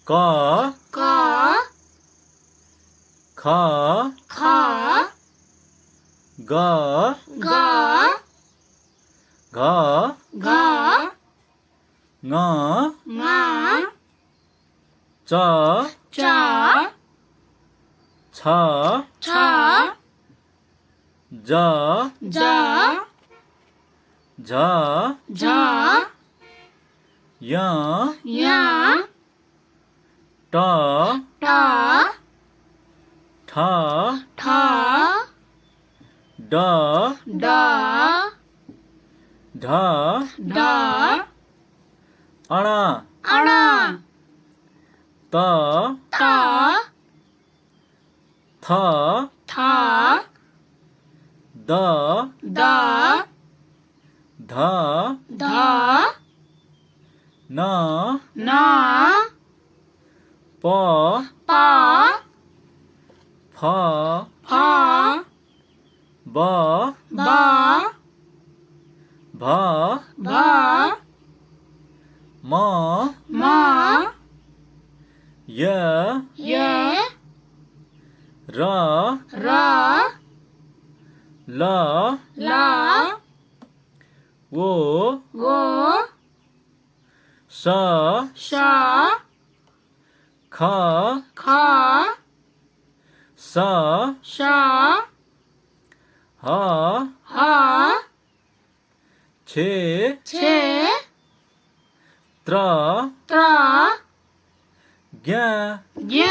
क क ख ख ग ग घ घ ङ ङ च च छ छ ज ज झ झ य य ट ट ठ ठ ड ड ढ ढ अण अण त त थ थ द द ध ध न न प प फ फ ब ब भ भ म म य य र र ल ल वो वो स श ख ख स श ह ह छे छे त्र त्र ज्ञ ज्ञ